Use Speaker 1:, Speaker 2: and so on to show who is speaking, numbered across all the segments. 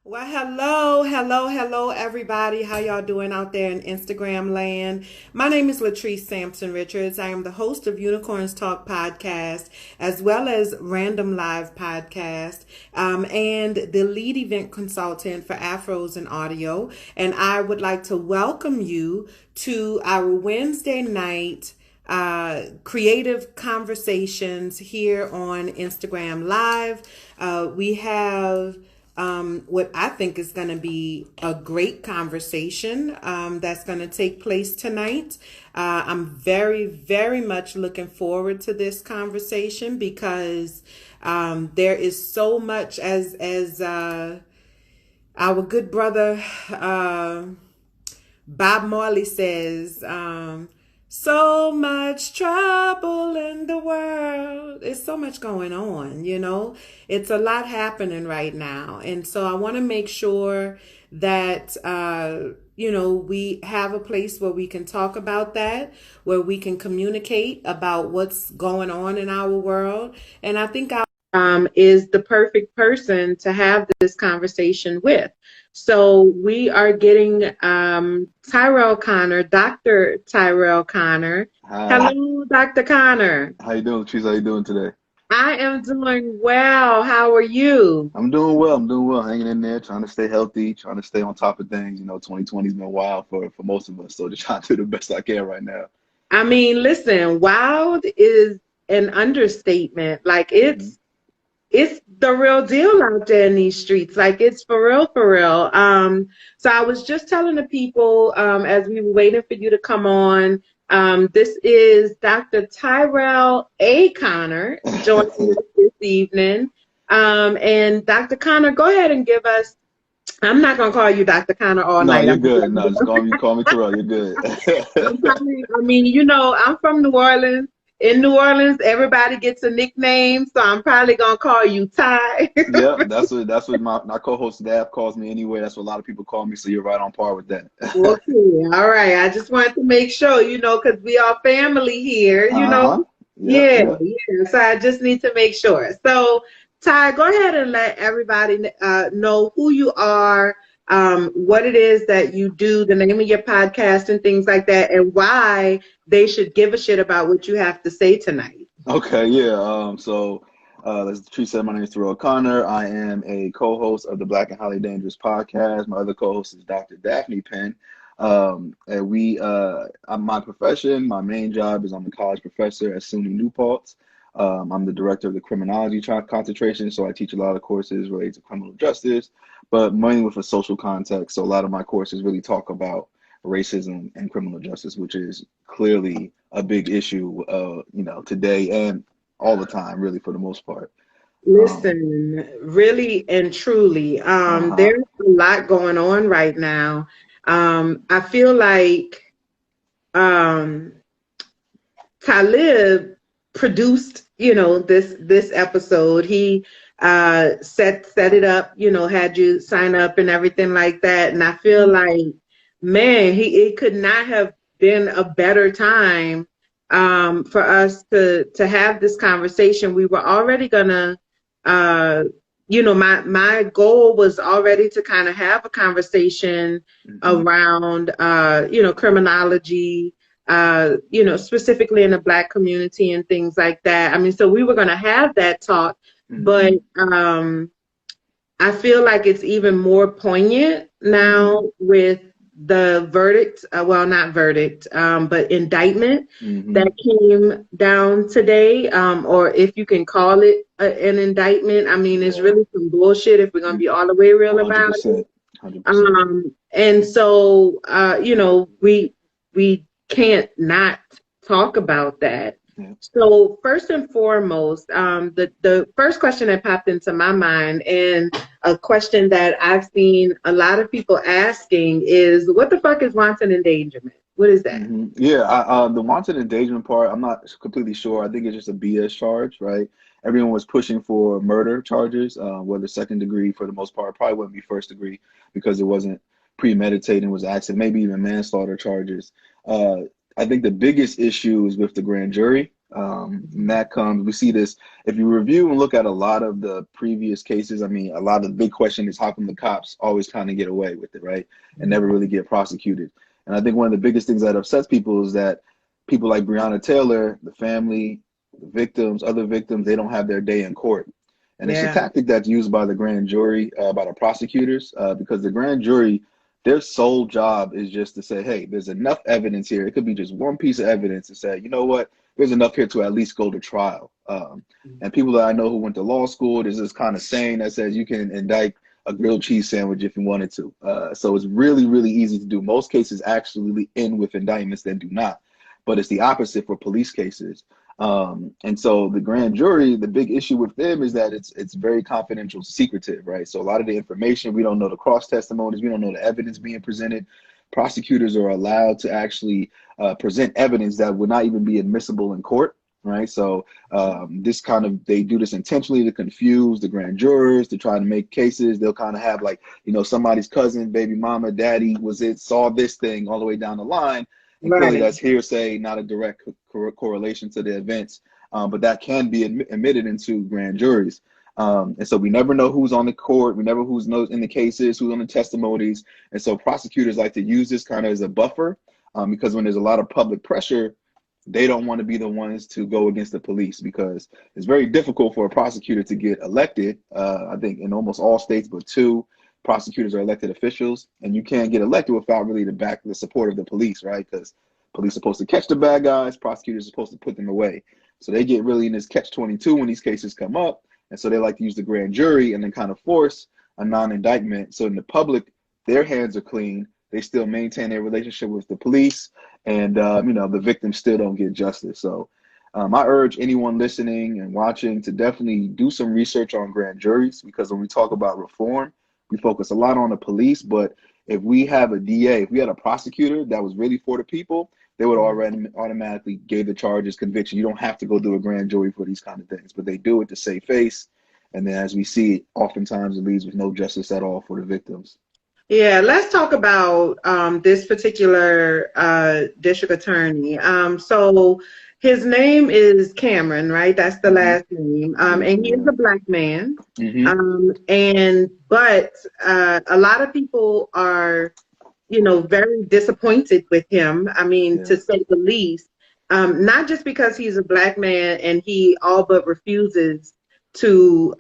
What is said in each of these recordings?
Speaker 1: Well, hello, everybody. How y'all doing out there in Instagram land? My name is Latrice Sampson Richards. I am the host of Unicorns Talk podcast, as well as Random Live podcast, and the lead event consultant for Afros and Audio. And I would like to welcome you to our Wednesday night creative conversations here on Instagram Live. We have what I think is going to be a great conversation that's going to take place tonight. I'm very much looking forward to this conversation because there is so much, as our good brother Bob Marley says. So much trouble in the world. There's so much going on, It's a lot happening right now. And so I want to make sure that, we have a place where we can talk about that, where we can communicate about what's going on in our world. And I think is the perfect person to have this conversation with. So we are getting Tyrell Connor, Dr. Tyrell Connor.
Speaker 2: Hi.
Speaker 1: Hello, Dr. Connor.
Speaker 2: How you doing, Latrice? How you doing today?
Speaker 1: I am doing well. How are you?
Speaker 2: I'm doing well. I'm doing well. Hanging in there, trying to stay healthy, trying to stay on top of things. 2020's been wild for most of us, so just trying to do the best I can right now.
Speaker 1: I mean, listen, wild is an understatement. Like it's the real deal out there in these streets. Like it's for real, for real. So I was just telling the people as we were waiting for you to come on, this is Dr. Tyrell A. Connor joining us this evening. And Dr. Connor, go ahead and give us, I'm not going to call you Dr. Connor all
Speaker 2: No,
Speaker 1: night.
Speaker 2: you're good. No, just call me Tyrell. You're good.
Speaker 1: I'm from New Orleans. In New Orleans, everybody gets a nickname, so I'm probably gonna call you Ty.
Speaker 2: Yeah, that's what my co-host Dab calls me anyway. That's what a lot of people call me. So you're right on par with that.
Speaker 1: Okay, all right. I just wanted to make sure, because we are family here,
Speaker 2: Uh-huh.
Speaker 1: Yeah,
Speaker 2: Yep.
Speaker 1: yeah. So I just need to make sure. So, Ty, go ahead and let everybody know who you are, what it is that you do, the name of your podcast, and things like that, and why they should give a shit about what you have to say tonight.
Speaker 2: Okay, yeah. As the tree said, my name is Tyrell Connor. I am a co-host of the Black and Highly Dangerous podcast. My other co-host is Dr. Daphne Penn. My profession, my main job is I'm a college professor at SUNY New Paltz. I'm the director of the criminology concentration, so I teach a lot of courses related to criminal justice, but mainly with a social context. So a lot of my courses really talk about racism and criminal justice, which is clearly a big issue, today and all the time, really, for the most part.
Speaker 1: Listen, really and truly,
Speaker 2: Uh-huh.
Speaker 1: there's a lot going on right now. I feel like um, Talib produced, this episode. He set it up, had you sign up and everything like that. And I feel like, man, it could not have been a better time for us to have this conversation. We were already gonna my goal was already to kind of have a conversation
Speaker 2: Mm-hmm.
Speaker 1: around criminology, specifically in the Black community and things like that. I mean, so we were going to have that talk, but I feel like it's even more poignant now with the verdict, well, not verdict, but indictment that came down today, or if you can call it an indictment. I mean, it's really some bullshit if we're going to be all the way real about it.
Speaker 2: 100%.
Speaker 1: And so, we can't not talk about that.
Speaker 2: Yeah.
Speaker 1: So first and foremost, the first question that popped into my mind, and a question that I've seen a lot of people asking, is what the fuck is wanton endangerment? What is that?
Speaker 2: Yeah, the wanted endangerment part, I'm not completely sure. I think it's just a BS charge, right? Everyone was pushing for murder charges, whether second degree for the most part, probably wouldn't be first degree because it wasn't premeditated, it was accident, maybe even manslaughter charges. I think the biggest issue is with the grand jury. And that comes, we see this, if you review and look at a lot of the previous cases, I mean, a lot of the big question is how come the cops always kind of get away with it, right? And never really get prosecuted. And I think one of the biggest things that upsets people is that people like Breona Taylor, the family, the victims, other victims, they don't have their day in court. And it's a tactic that's used by the grand jury, by the prosecutors, because the grand jury, their sole job is just to say, hey, there's enough evidence here. It could be just one piece of evidence to say, you know what, there's enough here to at least go to trial. And people that I know who went to law school, there's this kind of saying that says you can indict a grilled cheese sandwich if you wanted to. So it's really, really easy to do. Most cases actually end with indictments that do not. But it's the opposite for police cases. And so the grand jury, the big issue with them is that it's very confidential, secretive, right? So a lot of the information, we don't know the cross testimonies, we don't know the evidence being presented. Prosecutors are allowed to actually present evidence that would not even be admissible in court, right? So this kind of, they do this intentionally to confuse the grand jurors, to try to make cases. They'll kind of have like, you know, somebody's cousin, baby mama, daddy saw this thing all the way down the line. And clearly that's hearsay, not a direct correlation to the events, but that can be admitted into grand juries. And so we never know who's on the court. We never who's in the cases, who's on the testimonies. And so prosecutors like to use this kind of as a buffer because when there's a lot of public pressure, they don't want to be the ones to go against the police because it's very difficult for a prosecutor to get elected. I think in almost all states but 2, prosecutors are elected officials, and you can't get elected without really the support of the police, right? Because police are supposed to catch the bad guys, prosecutors are supposed to put them away. So they get really in this catch-22 when these cases come up, and so they like to use the grand jury and then kind of force a non-indictment. So in the public, their hands are clean. They still maintain their relationship with the police, and you know, the victims still don't get justice. So I urge anyone listening and watching to definitely do some research on grand juries, because when we talk about reform, we focus a lot on the police, but if we have a DA, if we had a prosecutor that was really for the people, they would already automatically give the charges, conviction. You don't have to go do a grand jury for these kind of things, but they do it to save face. And then as we see, oftentimes it leaves with no justice at all for the victims.
Speaker 1: Yeah, let's talk about this particular district attorney. So his name is Cameron, right? That's the last name. And he is a black man. But a lot of people are, you know, very disappointed with him. I mean, to say the least, not just because he's a black man and he all but refuses to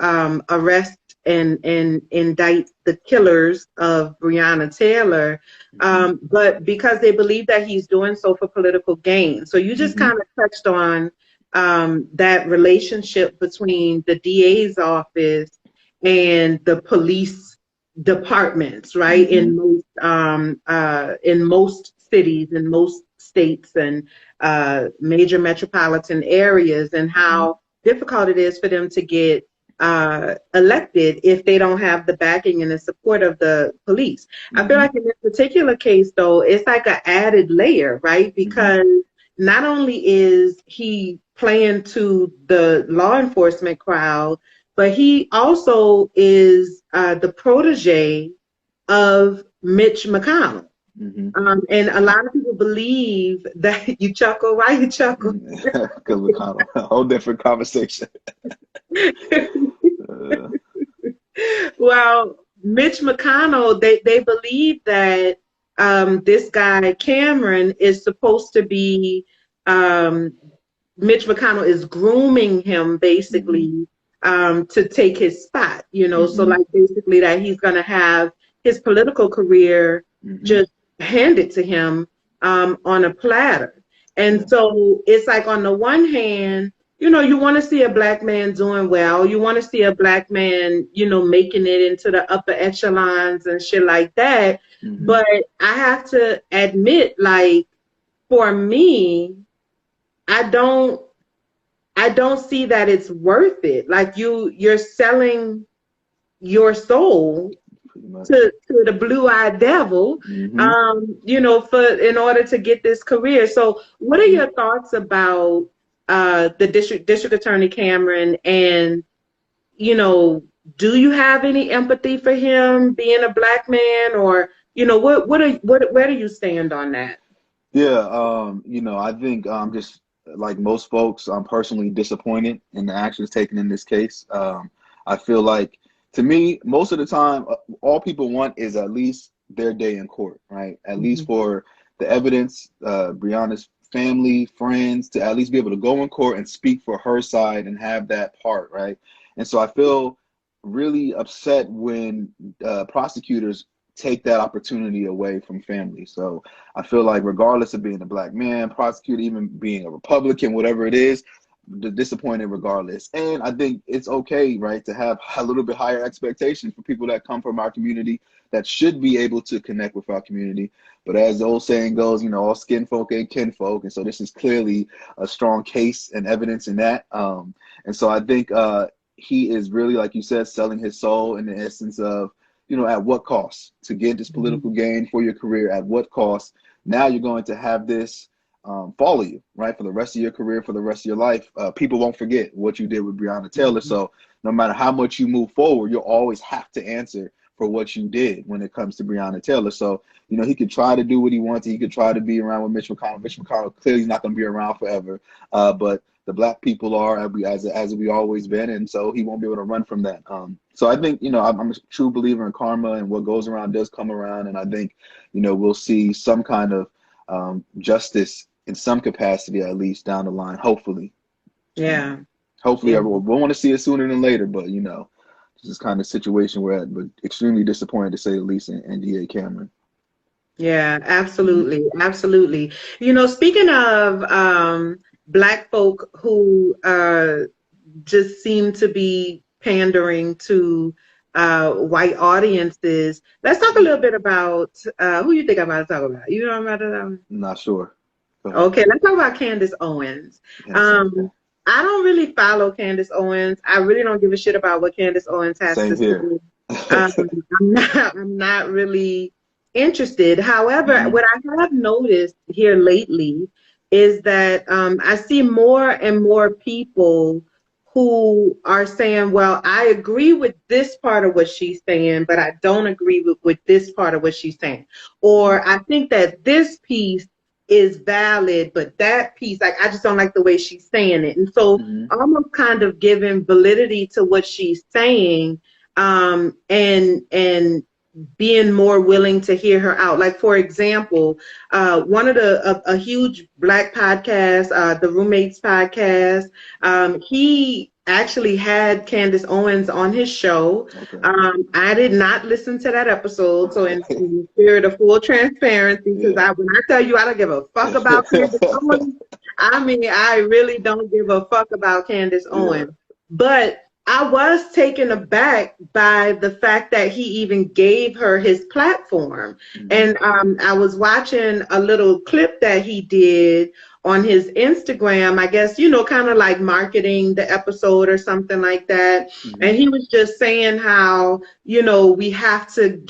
Speaker 1: arrest and indict the killers of Breona Taylor, but because they believe that he's doing so for political gain. So you just kind of touched on that relationship between the DA's office and the police departments, right? In most cities, in most states and major metropolitan areas, and how difficult it is for them to get elected if they don't have the backing and the support of the police. I feel like in this particular case, though, it's like an added layer, right? Because not only is he playing to the law enforcement crowd, but he also is the protege of Mitch McConnell. And a lot of people believe that you chuckle. Why you chuckle?
Speaker 2: Because McConnell, a whole different conversation.
Speaker 1: Well, Mitch McConnell, they believe that this guy Cameron is supposed to be, Mitch McConnell is grooming him basically to take his spot, you know, so like basically that he's going to have his political career just handed to him on a platter. And so it's like, on the one hand, you know, you want to see a black man doing well. You want to see a black man, you know, making it into the upper echelons and shit like that. But I have to admit, like, for me, I don't see that it's worth it. Like, you're selling your soul to the blue-eyed devil, you know, in order to get this career. So what are your thoughts about the district attorney Cameron, and, you know, do you have any empathy for him being a black man, or, you know, where do you stand on that?
Speaker 2: Yeah, you know, I think just like most folks, I'm personally disappointed in the actions taken in this case. I feel like, to me, most of the time, all people want is at least their day in court, right? At least for the evidence, Breonna's family, friends, to at least be able to go in court and speak for her side and have that part, right? And so I feel really upset when prosecutors take that opportunity away from family. So I feel like, regardless of being a black man, prosecutor, even being a Republican, whatever it is, disappointed regardless. And I think it's okay, right, to have a little bit higher expectations for people that come from our community, that should be able to connect with our community. But as the old saying goes, you know, all skin folk ain't kin folk. And so this is clearly a strong case and evidence in that. And so I think he is really, like you said, selling his soul in the essence of, you know, at what cost to get this political gain for your career, at what cost. Now you're going to have this follow you, right, for the rest of your career, for the rest of your life. People won't forget what you did with Breonna Taylor. So no matter how much you move forward, you'll always have to answer for what you did when it comes to Breonna Taylor. So, you know, he could try to do what he wants. He could try to be around with Mitch McConnell. Mitch McConnell clearly is not going to be around forever. But the black people are, as we always been, and so he won't be able to run from that. So I think, you know, I'm a true believer in karma, and what goes around does come around. And I think, you know, we'll see some kind of justice in some capacity, at least down the line, hopefully.
Speaker 1: Yeah.
Speaker 2: Hopefully, everyone will want to see it sooner than later, but, you know, this is kind of situation we're at, but extremely disappointed, to say the least, in DA Cameron.
Speaker 1: Yeah, absolutely. Absolutely. You know, speaking of Black folk who just seem to be pandering to white audiences, let's talk a little bit about who you think I'm about to talk about. You know what I'm about to talk about?
Speaker 2: Not sure.
Speaker 1: Okay, let's talk about Candace Owens. I don't really follow Candace Owens. I really don't give a shit about what Candace Owens has to say. I'm not really interested. However, what I have noticed here lately is that I see more and more people who are saying, well, I agree with this part of what she's saying, but I don't agree with this part of what she's saying. Or I think that this piece is valid, but that piece, like, I just don't like the way she's saying it. And so almost kind of giving validity to what she's saying, and being more willing to hear her out. Like, for example, one of a huge Black podcast, the Roommates podcast, he actually had Candace Owens on his show. Okay. I did not listen to that episode, so in the spirit of full transparency, because when I tell you I don't give a fuck about Candace Owens, I mean, I really don't give a fuck about Candace Owens. But I was taken aback by the fact that he even gave her his platform. And I was watching a little clip that he did on his Instagram, I guess, you know, kind of like marketing the episode or something like that. And he was just saying how, you know, we have to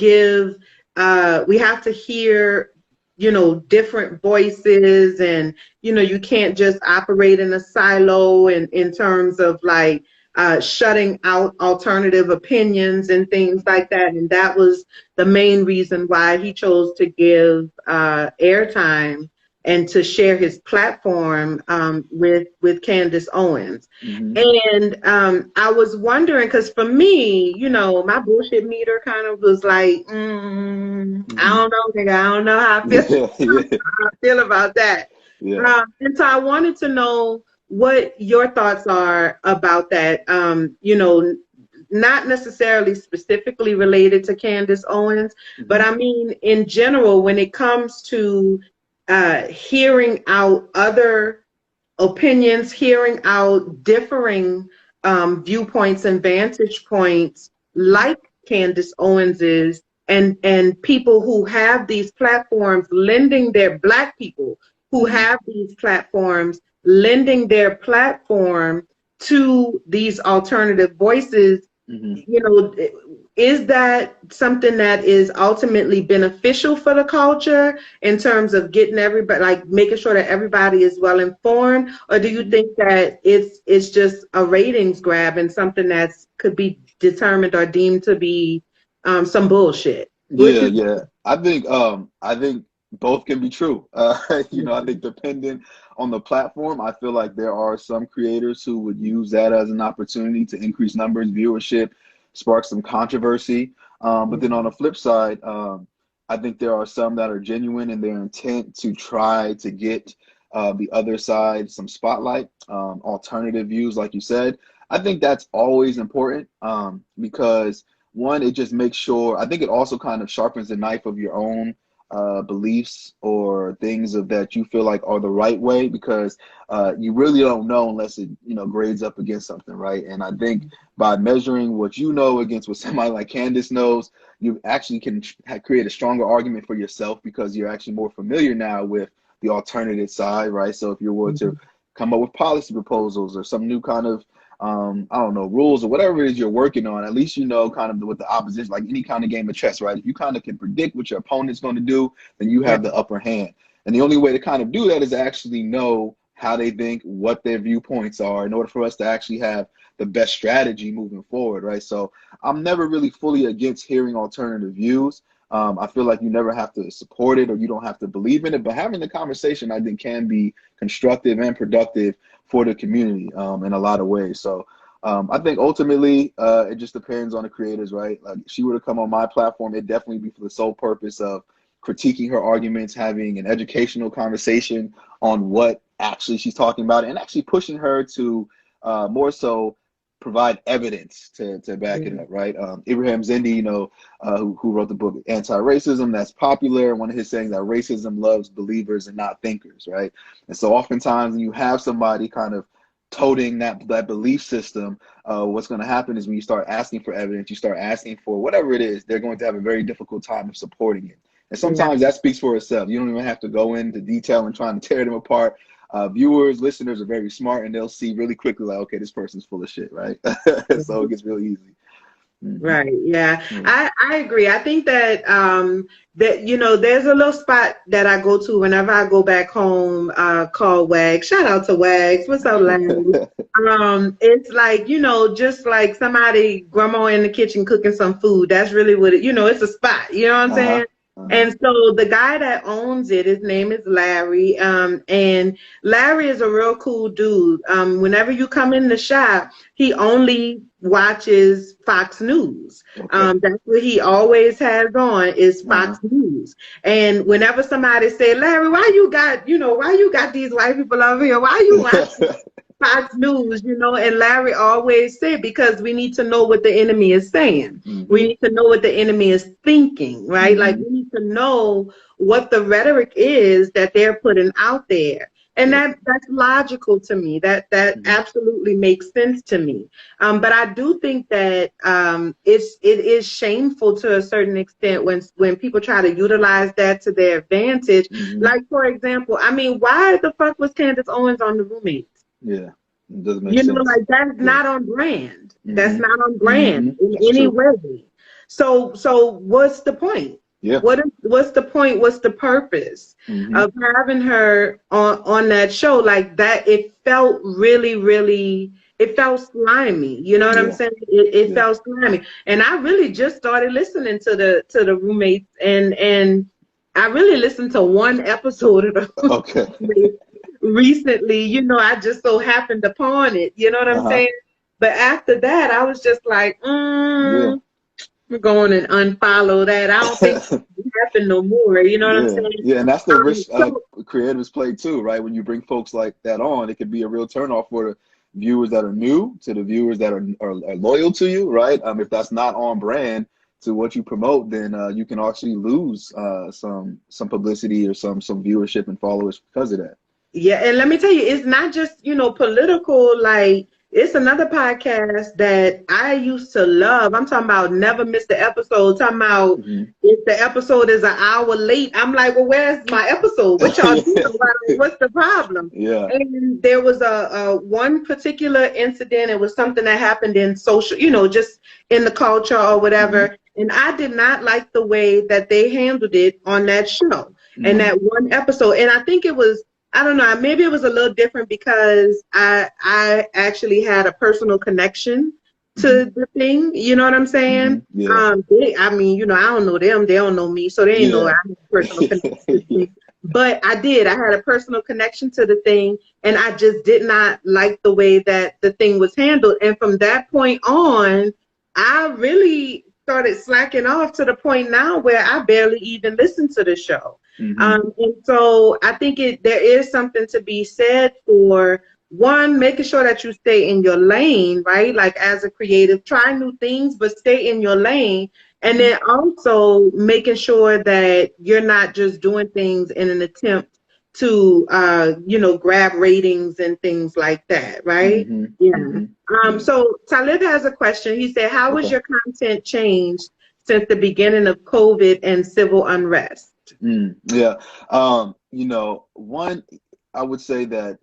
Speaker 1: hear, you know, different voices, and, you know, you can't just operate in a silo in terms of like, shutting out alternative opinions and things like that. And that was the main reason why he chose to give airtime and to share his platform with Candace Owens. And I was wondering, because for me, you know, my bullshit meter kind of was like, I don't know, nigga, I don't know how I feel, how I feel about that. And so I wanted to know what your thoughts are about that, you know, not necessarily specifically related to Candace Owens, but I mean, in general, when it comes to hearing out other opinions, hearing out differing viewpoints and vantage points like Candace Owens's, and people who have these platforms lending their Black people who have these platforms lending their platform to these alternative voices, you know, is that something that is ultimately beneficial for the culture in terms of getting everybody, like making sure that everybody is well informed? Or do you think that it's just a ratings grab and something that could be determined or deemed to be some bullshit?
Speaker 2: I think both can be true. You know, I think depending on the platform, I feel like there are some creators who would use that as an opportunity to increase numbers, viewership, spark some controversy. But then on the flip side, I think there are some that are genuine in their intent to try to get the other side some spotlight, alternative views, like you said. I think that's always important because one, it just makes sure, I think it also kind of sharpens the knife of your own beliefs or things of that you feel like are the right way, because you really don't know unless it, you know, grades up against something, right? And I think by measuring what you know against what somebody like Candace knows, you actually can create a stronger argument for yourself because you're actually more familiar now with the alternative side, right? So if you were to come up with policy proposals or some new kind of I don't know, rules or whatever it is you're working on, at least you know kind of what the opposition, like any kind of game of chess, right? If you kind of can predict what your opponent's going to do, then you have the upper hand. And the only way to kind of do that is actually know how they think, what their viewpoints are, in order for us to actually have the best strategy moving forward, right? So I'm never really fully against hearing alternative views. I feel like you never have to support it or you don't have to believe in it, but having the conversation, I think, can be constructive and productive for the community in a lot of ways. So I think ultimately it just depends on the creators, right? Like if she were to come on my platform, it'd definitely be for the sole purpose of critiquing her arguments, having an educational conversation on what actually she's talking about, and actually pushing her to more so provide evidence to back it up, right? Ibrahim Zindi, you know, who wrote the book Anti-Racism, that's popular. One of his sayings that racism loves believers and not thinkers, right? And so oftentimes when you have somebody kind of toting that belief system, what's going to happen is when you start asking for evidence, you start asking for whatever it is, they're going to have a very difficult time of supporting it. And sometimes that speaks for itself. You don't even have to go into detail and trying to tear them apart. Viewers, listeners are very smart, and they'll see really quickly, like, okay, this person's full of shit, right? So it gets really easy.
Speaker 1: Right. Yeah. I agree. I think that that, you know, there's a little spot that I go to whenever I go back home called Wags. Shout out to Wags. What's up, Larry? It's like, you know, just like somebody, grandma in the kitchen cooking some food. That's really what it, you know, it's a spot. You know what I'm saying? And so the guy that owns it, his name is Larry, and Larry is a real cool dude. Whenever you come in the shop, he only watches Fox News. That's what he always has on is Fox News. And whenever somebody say, Larry, why you got these white people over here? Why you watching Fox News, you know? And Larry always said, because we need to know what the enemy is saying. We need to know what the enemy is thinking, right? Like we need to know what the rhetoric is that they're putting out there. And that's logical to me. That absolutely makes sense to me. But I do think that it is shameful to a certain extent when people try to utilize that to their advantage. Like, for example, I mean, why the fuck was Candace Owens on The Roommates?
Speaker 2: Yeah, it doesn't make
Speaker 1: sense.
Speaker 2: You know,
Speaker 1: like that's not on brand. That's not on brand in any way. So what's the point? Yeah. What's the point? What's the purpose of having her on that show like that? It felt really, it felt slimy. You know what I'm saying? It felt slimy. And I really just started listening to the Roommates, and I really listened to one episode of the Roommates recently. You know, I just so happened upon it. You know what I'm saying? But after that, I was just like, we're going and unfollow that. I don't think it happen no more. You know what I'm saying?
Speaker 2: Yeah, and that's the risk creators play too, right? When you bring folks like that on, it could be a real turnoff for the viewers that are new to the viewers that are loyal to you, right? If that's not on brand to what you promote, then you can actually lose some publicity or some viewership and followers because of that.
Speaker 1: Yeah, and let me tell you, it's not just, you know, political, like, it's another podcast that I used to love. I'm talking about never miss the episode. Talking about if the episode is an hour late, I'm like, well, where's my episode? What y'all doing? What's the problem? Yeah. And there was a one particular incident. It was something that happened in social, you know, just in the culture or whatever. And I did not like the way that they handled it on that show and that one episode. And I think it was, I don't know, maybe it was a little different because I actually had a personal connection to the thing. You know what I'm saying? I mean, you know, I don't know them. They don't know me. So they ain't know I have a personal connection. But I did. I had a personal connection to the thing, and I just did not like the way that the thing was handled. And from that point on, I really started slacking off to the point now where I barely even listen to the show. And so I think there is something to be said for one, making sure that you stay in your lane, right? Like as a creative, try new things, but stay in your lane. And then also making sure that you're not just doing things in an attempt to, grab ratings and things like that, right? Yeah. So Talib has a question. He said, how has your content changed since the beginning of COVID and civil unrest?
Speaker 2: Yeah. One, I would say that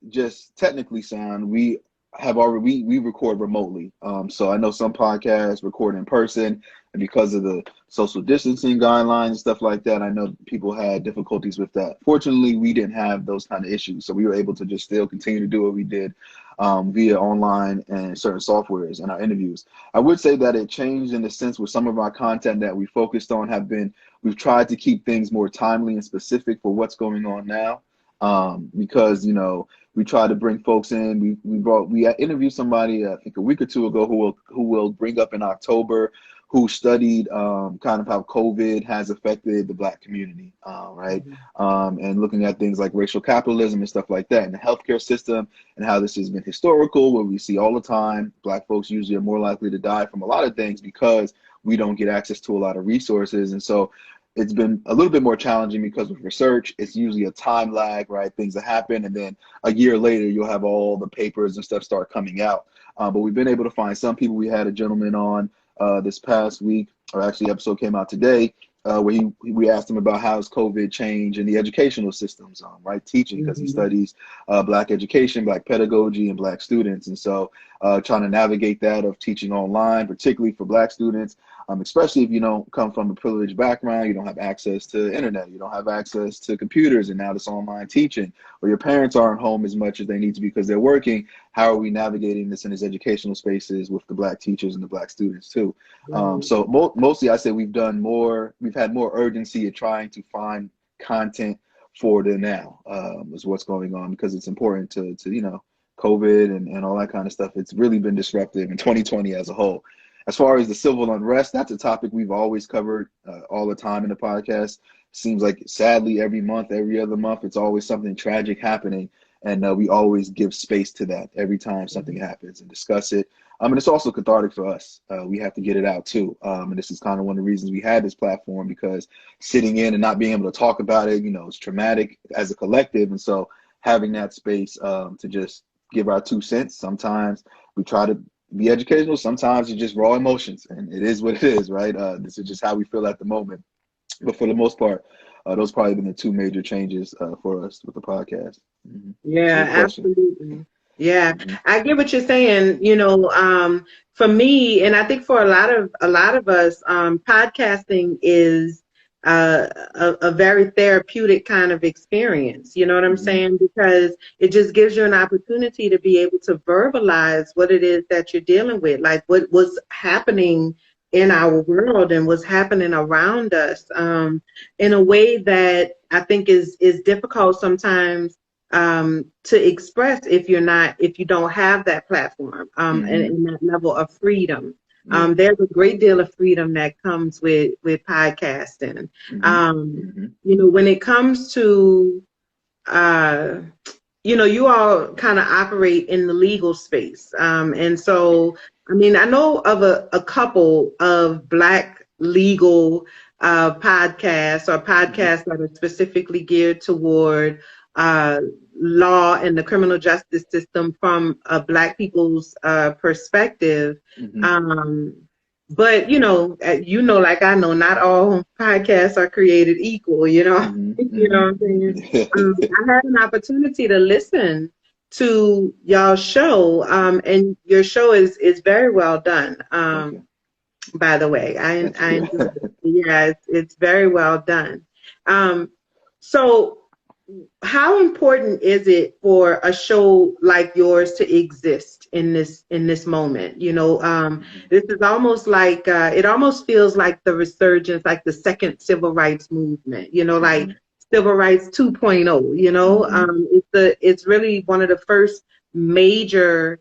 Speaker 2: just technically sound, we record remotely. So I know some podcasts record in person, and because of the social distancing guidelines and stuff like that, I know people had difficulties with that. Fortunately, we didn't have those kind of issues, so we were able to just still continue to do what we did via online and certain softwares and our interviews. I would say that it changed in the sense with some of our content that we focused on we've tried to keep things more timely and specific for what's going on now. Because we try to bring folks in. We interviewed somebody I think a week or two ago who will bring up in October, who studied kind of how COVID has affected the Black community, right? And looking at things like racial capitalism and stuff like that, and the healthcare system, and how this has been historical, where we see all the time Black folks usually are more likely to die from a lot of things because we don't get access to a lot of resources. And so it's been a little bit more challenging because with research, it's usually a time lag, right? Things that happen, and then a year later, you'll have all the papers and stuff start coming out. But we've been able to find some people. We had a gentleman on this past week, or actually, the episode came out today, where we asked him about how has COVID changed in the educational systems, right? Teaching, because he studies Black education, Black pedagogy, and Black students. And so trying to navigate that of teaching online, particularly for Black students, especially if you don't come from a privileged background, you don't have access to the internet, you don't have access to computers, and now this online teaching, or your parents aren't home as much as they need to because they're working. How are we navigating this in these educational spaces with the Black teachers and the Black students too? So mostly I say we've had more urgency at trying to find content for the now, is what's going on, because it's important to COVID and all that kind of stuff. It's really been disruptive in 2020 as a whole. As far as the civil unrest, that's a topic we've always covered all the time in the podcast. Seems like sadly every month, every other month, it's always something tragic happening. And we always give space to that every time something happens and discuss it. And it's also cathartic for us. We have to get it out too. And this is kind of one of the reasons we had this platform, because sitting in and not being able to talk about it, it's traumatic as a collective. And so having that space to just give our 2 cents, sometimes we try to be educational, sometimes it's just raw emotions, and it is what it is, right? This is just how we feel at the moment. But for the most part, those probably been the two major changes for us with the podcast.
Speaker 1: Yeah, absolutely. Yeah, I get what you're saying. For me, and I think for a lot of us, podcasting is a very therapeutic kind of experience. You know what I'm saying? Because it just gives you an opportunity to be able to verbalize what it is that you're dealing with, like what's happening in our world and what's happening around us, in a way that I think is difficult sometimes to express if you don't have that platform, and that level of freedom. There's a great deal of freedom that comes with podcasting. When it comes to, you all kind of operate in the legal space. And so, I know of a couple of Black legal podcasts, or podcasts that are specifically geared toward law and the criminal justice system from Black people's perspective. But like I know, not all podcasts are created equal. You know what I'm saying? I had an opportunity to listen to y'all's show, and your show is very well done. By the way, I enjoyed it. Yeah, it's very well done. So how important is it for a show like yours to exist in this moment? This is almost like it almost feels like the resurgence, like the second civil rights movement. Like civil rights 2.0, you know. It's really one of the first major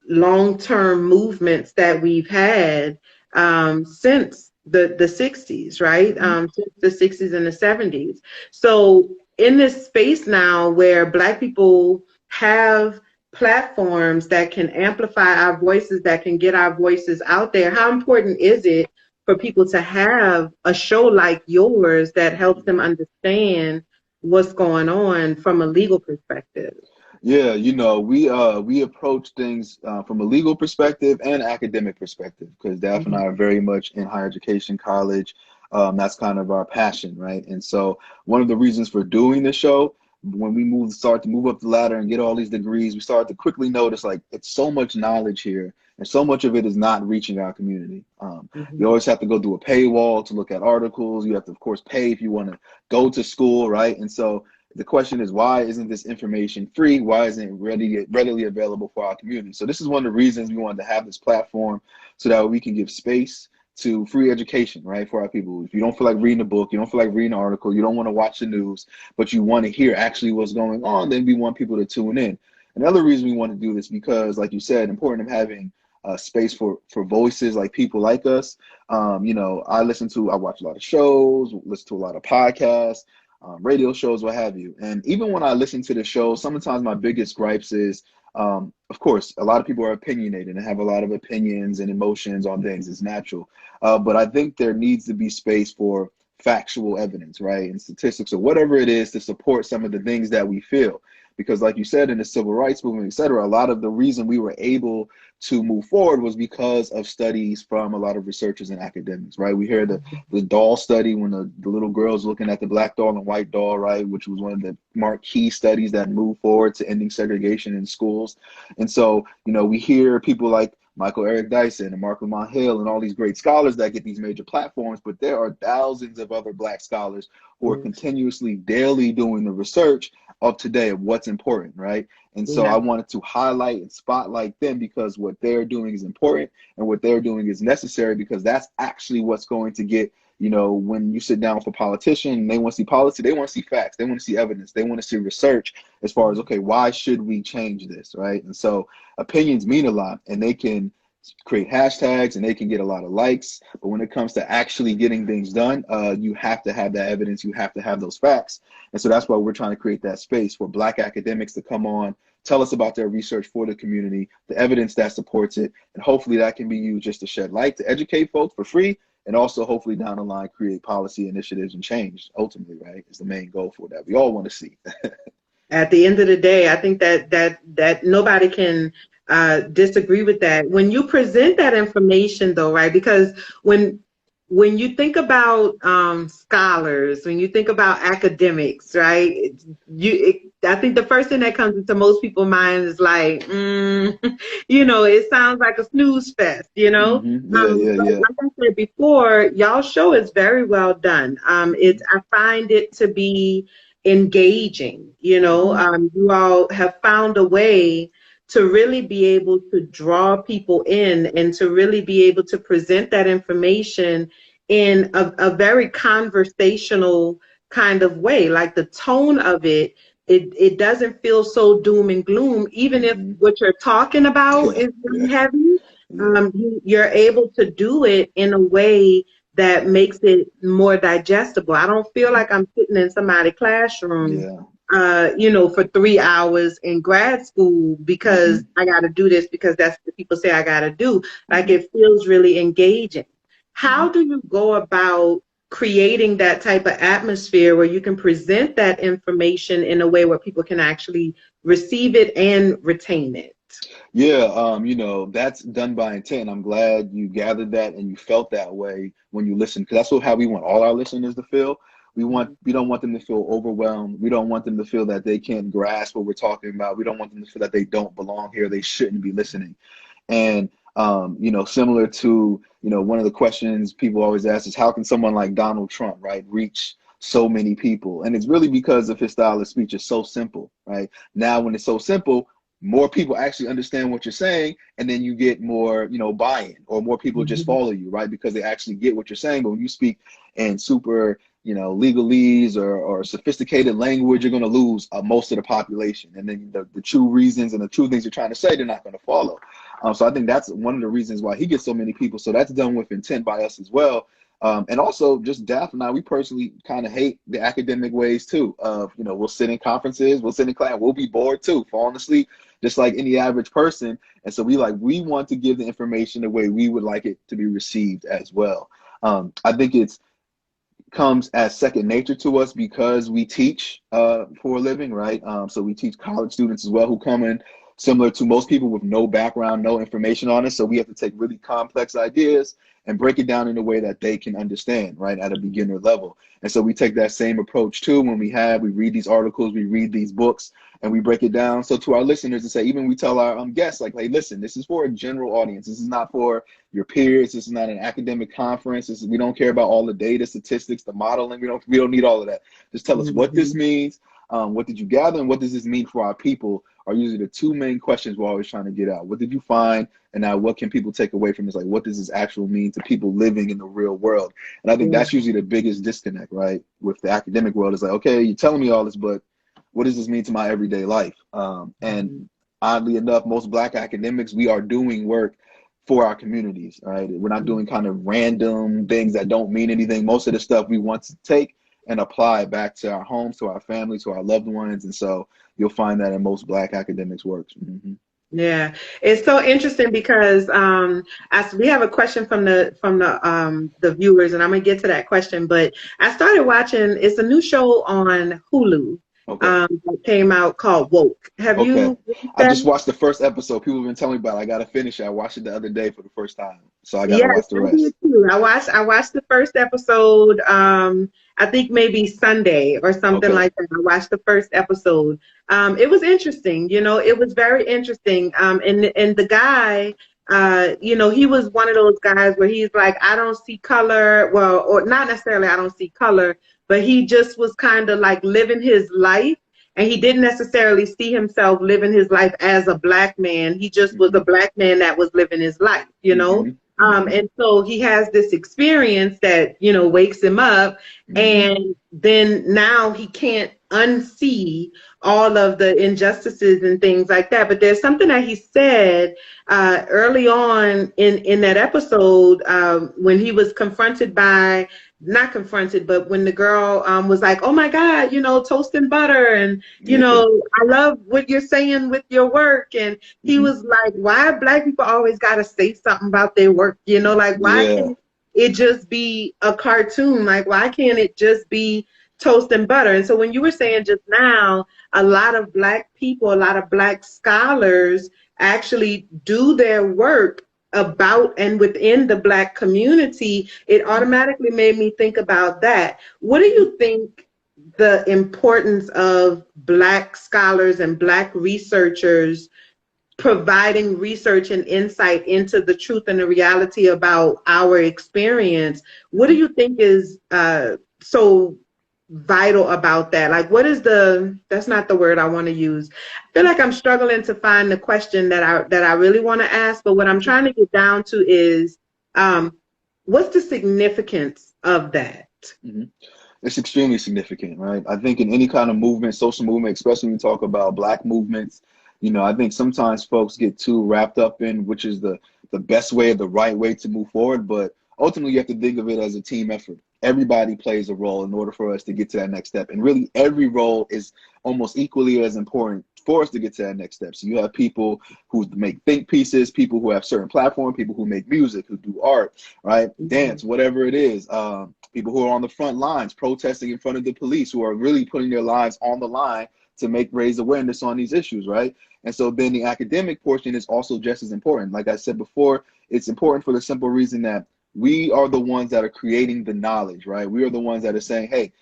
Speaker 1: long-term movements that we've had since the 60s, right? Since the 60s and the 70s. So in this space now where Black people have platforms that can amplify our voices, that can get our voices out there, how important is it for people to have a show like yours that helps them understand what's going on from a legal perspective?
Speaker 2: Yeah, you know, we approach things from a legal perspective and academic perspective because Daph and I are very much in higher education, college. That's kind of our passion, right? And so one of the reasons for doing the show, when we start to move up the ladder and get all these degrees, we start to quickly notice like it's so much knowledge here, and so much of it is not reaching our community. You always have to go through a paywall to look at articles. You have to, of course, pay if you want to go to school, right? And so the question is, why isn't this information free? Why isn't it readily available for our community? So this is one of the reasons we wanted to have this platform so that we can give space to free education, right, for our people. If you don't feel like reading a book, you don't feel like reading an article, you don't want to watch the news, but you want to hear actually what's going on, then we want people to tune in. Another reason we want to do this because, like you said, important of having space for voices like people like us. You know, I watch a lot of shows, listen to a lot of podcasts, radio shows, what have you. And even when I listen to the show, sometimes my biggest gripes is, of course, a lot of people are opinionated and have a lot of opinions and emotions on things. It's natural. But I think there needs to be space for factual evidence, right? And statistics or whatever it is to support some of the things that we feel. Because like you said, in the civil rights movement, et cetera, a lot of the reason we were able to move forward was because of studies from a lot of researchers and academics, right? We hear the doll study when the little girl's looking at the black doll and white doll, right? Which was one of the marquee studies that moved forward to ending segregation in schools. And so, you know, we hear people like Michael Eric Dyson and Mark Lamont Hill and all these great scholars that get these major platforms, but there are thousands of other Black scholars who are continuously, daily doing the research of today of what's important, right? And so I wanted to highlight and spotlight them because what they're doing is important and what they're doing is necessary, because that's actually what's going to get, you know, when you sit down with a politician and they want to see policy, they want to see facts, they want to see evidence, they want to see research as far as, okay, why should we change this, right? And so opinions mean a lot, and they can create hashtags and they can get a lot of likes, but when it comes to actually getting things done, you have to have that evidence, you have to have those facts. And so that's why we're trying to create that space for Black academics to come on, tell us about their research for the community, the evidence that supports it, and hopefully that can be used just to shed light, to educate folks for free, and also hopefully down the line create policy initiatives and change. Ultimately, right, is the main goal for that we all want to see.
Speaker 1: At the end of the day, I think that nobody can disagree with that. When you present that information, though, right? Because when you think about scholars, when you think about academics, right? I think the first thing that comes into most people's minds is like, you know, it sounds like a snooze fest, you know.
Speaker 2: Yeah.
Speaker 1: Like I said before, y'all show is very well done. I find it to be engaging, you know. You all have found a way to really be able to draw people in and to really be able to present that information in a very conversational kind of way. Like the tone of it doesn't feel so doom and gloom, even if what you're talking about is really heavy. You're able to do it in a way that makes it more digestible. I don't feel like I'm sitting in somebody's classroom, you know, for 3 hours in grad school because I got to do this because that's what people say I got to do. Like it feels really engaging. How do you go about creating that type of atmosphere where you can present that information in a way where people can actually receive it and retain it?
Speaker 2: Yeah, you know, that's done by intent. I'm glad you gathered that and you felt that way when you listen, because that's how we want all our listeners to feel. We don't want them to feel overwhelmed. We don't want them to feel that they can't grasp what we're talking about. We don't want them to feel that they don't belong here. They shouldn't be listening. And, you know, similar to, you know, one of the questions people always ask is how can someone like Donald Trump, right, reach so many people? And it's really because of his style of speech is so simple, right? Now, when it's so simple, more people actually understand what you're saying, and then you get more, you know, buy-in, or more people just follow you, right? Because they actually get what you're saying. But when you speak in super, legalese or sophisticated language, you're going to lose most of the population. And then the true reasons and the true things you're trying to say, they're not going to follow. So I think that's one of the reasons why he gets so many people. So that's done with intent by us as well. And also just Daph and I, we personally kind of hate the academic ways too of, we'll sit in conferences, we'll sit in class, we'll be bored too, falling asleep, just like any average person. And so we want to give the information the way we would like it to be received as well. I think it's comes as second nature to us because we teach for a living, right? So we teach college students as well who come in similar to most people with no background, no information on it. So we have to take really complex ideas and break it down in a way that they can understand, right, at a beginner level. And so we take that same approach too when we read these articles, we read these books, and we break it down. So to our listeners and say, even we tell our guests, like, hey, listen, this is for a general audience. This is not for your peers. This is not an academic conference. We don't care about all the data, statistics, the modeling. We don't need all of that. Just tell us what this means. What did you gather, and what does this mean for our people are usually the two main questions we're always trying to get out. What did you find? And now what can people take away from this? Like, what does this actually mean to people living in the real world? And I think that's usually the biggest disconnect, right? With the academic world is like, okay, you're telling me all this, but what does this mean to my everyday life? And oddly enough, most Black academics, we are doing work for our communities, right? We're not doing kind of random things that don't mean anything. Most of the stuff we want to take and apply back to our homes, to our families, to our loved ones. And so you'll find that in most Black academics' works.
Speaker 1: Yeah, it's so interesting because as we have a question from the viewers, and I'm gonna get to that question. But I started watching. It's a new show on Hulu. That came out called Woke. Have you?
Speaker 2: I just watched the first episode. People have been telling me about it. I got to finish it. I watched it the other day for the first time, so I got to watch the rest.
Speaker 1: Me too. I watched the first episode. I think maybe Sunday or something like that. I watched the first episode. It was interesting. It was very interesting. And the guy, he was one of those guys where he's like, I don't see color. Well, or not necessarily I don't see color, but he just was kind of like living his life. And he didn't necessarily see himself living his life as a Black man. He just was a Black man that was living his life, and so he has this experience that, wakes him up. And then now he can't unsee all of the injustices and things like that. But there's something that he said early on in that episode when he was not confronted, but when the girl was like, oh my God, toast and butter. And, I love what you're saying with your work. And he was like, why Black people always got to say something about their work? Like, why can't it just be a cartoon? Like, why can't it just be toast and butter? And so when you were saying just now, a lot of Black people, a lot of Black scholars actually do their work about and within the Black community, it automatically made me think about that. What do you think the importance of Black scholars and Black researchers providing research and insight into the truth and the reality about our experience? What do you think is so vital about that? Like, what is that's not the word I want to use. I feel like I'm struggling to find the question that I really want to ask, but what I'm trying to get down to is what's the significance of that?
Speaker 2: It's extremely significant, right? I think in any kind of movement, social movement, especially when we talk about Black movements, I think sometimes folks get too wrapped up in which is the best way or the right way to move forward, but ultimately you have to think of it as a team effort. Everybody plays a role in order for us to get to that next step. And really every role is almost equally as important for us to get to that next step. So you have people who make think pieces, people who have certain platforms, people who make music, who do art, right? Dance, whatever it is. People who are on the front lines protesting in front of the police, who are really putting their lives on the line to raise awareness on these issues, right? And so then the academic portion is also just as important. Like I said before, it's important for the simple reason that we are the ones that are creating the knowledge, right? We are the ones that are saying, hey,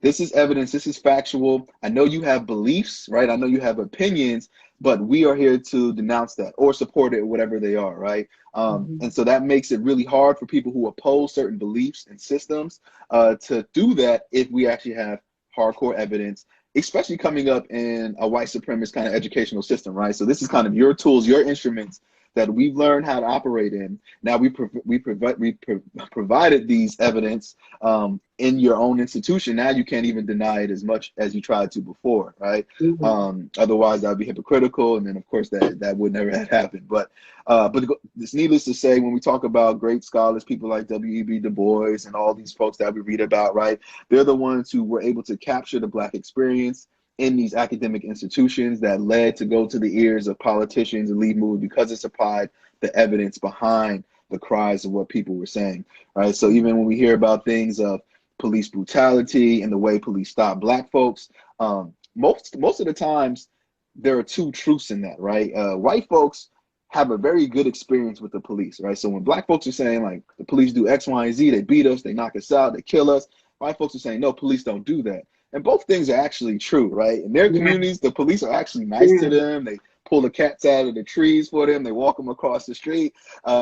Speaker 2: this is evidence, this is factual. I know you have beliefs, right? I know you have opinions, but we are here to denounce that or support it, whatever they are, right? And so that makes it really hard for people who oppose certain beliefs and systems to do that if we actually have hardcore evidence, especially coming up in a white supremacist kind of educational system, right? So this is kind of your tools, your instruments that we've learned how to operate in. Now provided these evidence in your own institution. Now you can't even deny it as much as you tried to before, right? Otherwise, that would be hypocritical, and then of course that would never have happened. But it's needless to say, when we talk about great scholars, people like W.E.B. Du Bois and all these folks that we read about, right? They're the ones who were able to capture the Black experience in these academic institutions that led to go to the ears of politicians and lead movement because it supplied the evidence behind the cries of what people were saying, right? So even when we hear about things of police brutality and the way police stop Black folks, most of the times there are two truths in that, right? White folks have a very good experience with the police, right? So when Black folks are saying like the police do X, Y, and Z, they beat us, they knock us out, they kill us, white folks are saying no, police don't do that. And both things are actually true, right? In their communities, the police are actually nice to them. They pull the cats out of the trees for them. They walk them across the street.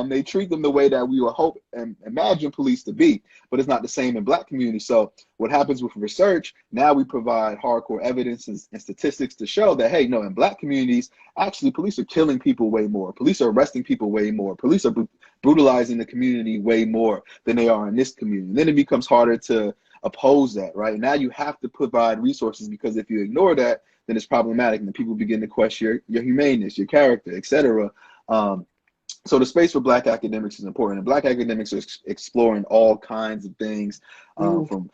Speaker 2: They treat them the way that we would hope and imagine police to be, but it's not the same in Black communities. So what happens with research, now we provide hardcore evidence and statistics to show that, hey, no, in Black communities, actually police are killing people way more. Police are arresting people way more. Police are brutalizing the community way more than they are in this community. And then it becomes harder to oppose that, right? Now you have to provide resources, because if you ignore that, then it's problematic, and then people begin to question your humaneness, your character, etc. So the space for Black academics is important, and Black academics are exploring all kinds of things, from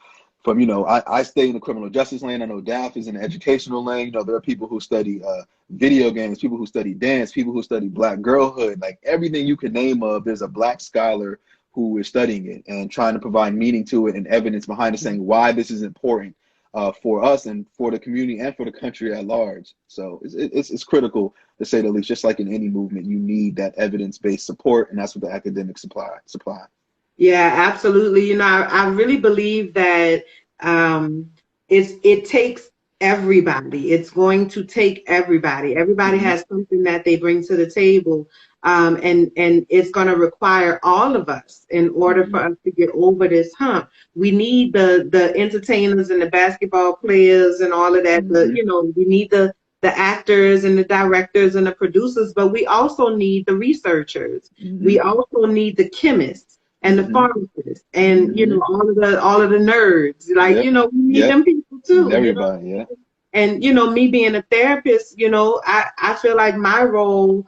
Speaker 2: I stay in the criminal justice lane. I know DAF is in the educational lane. There are people who study video games, people who study dance, people who study Black girlhood, like everything you can name of. There's a Black scholar who is studying it and trying to provide meaning to it and evidence behind it, saying why this is important for us and for the community and for the country at large. So it's critical, to say the least. Just like in any movement, you need that evidence-based support, and that's what the academics supply.
Speaker 1: Yeah, absolutely. I really believe that it takes everybody. It's going to take everybody. Everybody has something that they bring to the table. And it's going to require all of us in order for us to get over this hump. We need the entertainers and the basketball players and all of that. We need the actors and the directors and the producers, but we also need the researchers. We also need the chemists and the pharmacists and all of the nerds. Like we need them people too.
Speaker 2: Everybody,
Speaker 1: And me being a therapist, I feel like my role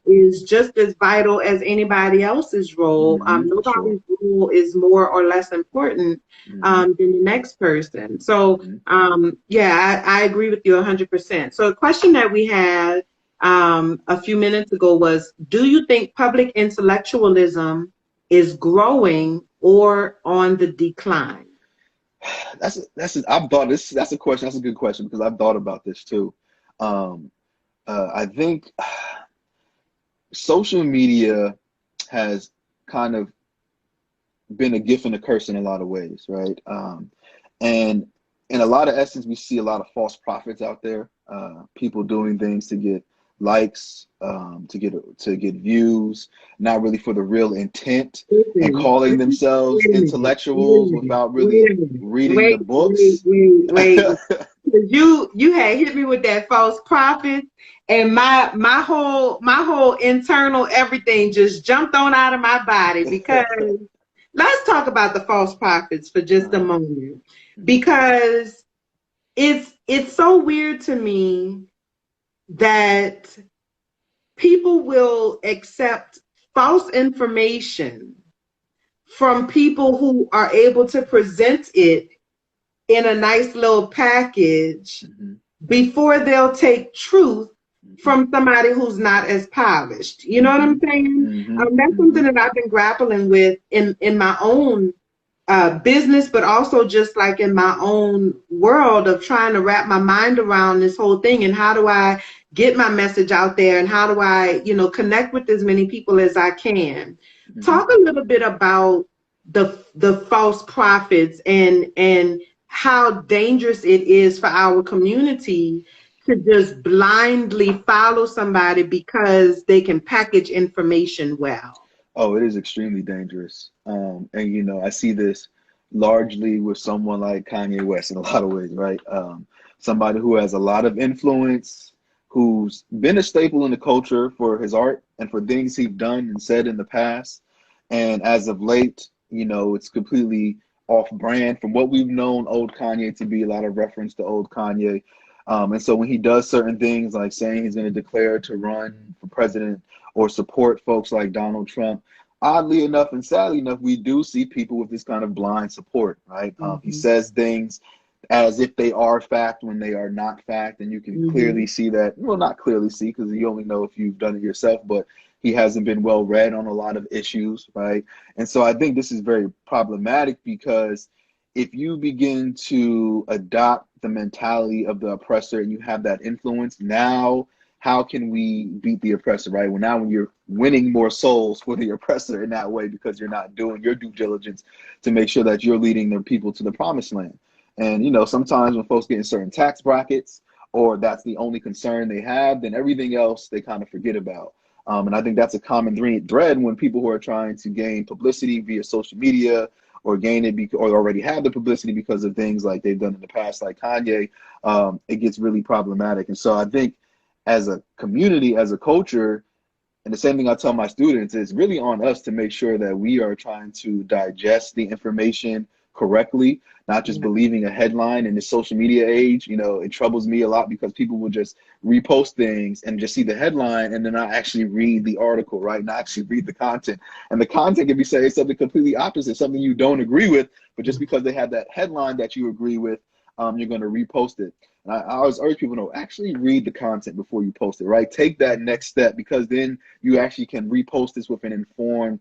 Speaker 1: is just as vital as anybody else's role. Nobody's role is more or less important than the next person. So I agree with you 100%. So a question that we had a few minutes ago was, do you think public intellectualism is growing or on the decline?
Speaker 2: That's a question. That's a good question, because I've thought about this too. I think social media has kind of been a gift and a curse in a lot of ways, right? And in a lot of essence, we see a lot of false prophets out there, people doing things to get likes, to get views, not really for the real intent, and calling themselves intellectuals without really reading the books.
Speaker 1: Wait. You had hit me with that false prophet, and my whole internal everything just jumped on out of my body, because let's talk about the false prophets for just a moment, because it's so weird to me that people will accept false information from people who are able to present it in a nice little package before they'll take truth from somebody who's not as polished. You know what I'm saying? That's something that I've been grappling with in my own business, but also just like in my own world of trying to wrap my mind around this whole thing, and how do I get my message out there, and how do I, connect with as many people as I can. Talk a little bit about the false prophets and how dangerous it is for our community to just blindly follow somebody because they can package information well.
Speaker 2: Oh, it is extremely dangerous. And, I see this largely with someone like Kanye West in a lot of ways, right? Somebody who has a lot of influence, who's been a staple in the culture for his art and for things he's done and said in the past. And as of late, it's completely off brand from what we've known old Kanye to be, a lot of reference to old Kanye. And so when he does certain things like saying he's going to declare to run for president or support folks like Donald Trump, oddly enough and sadly enough, we do see people with this kind of blind support, right? He says things as if they are fact when they are not fact. And you can clearly see that, well, not clearly see because you only know if you've done it yourself, but he hasn't been well read on a lot of issues, right? And so I think this is very problematic because if you begin to adopt the mentality of the oppressor and you have that influence, now how can we beat the oppressor, right? Well, now when you're winning more souls for the oppressor in that way because you're not doing your due diligence to make sure that you're leading their people to the promised land. And, sometimes when folks get in certain tax brackets or that's the only concern they have, then everything else they kind of forget about. And I think that's a common thread when people who are trying to gain publicity via social media or gain it or already have the publicity because of things like they've done in the past, like Kanye, it gets really problematic. And so I think as a community, as a culture, and the same thing I tell my students, it's really on us to make sure that we are trying to digest the information correctly, not just believing a headline in this social media age. It troubles me a lot because people will just repost things and just see the headline and then not actually read the article, right? Not actually read the content. And the content can be saying something completely opposite, something you don't agree with, but just because they have that headline that you agree with, you're going to repost it. And I always urge people to actually read the content before you post it, right? Take that next step because then you actually can repost this with an informed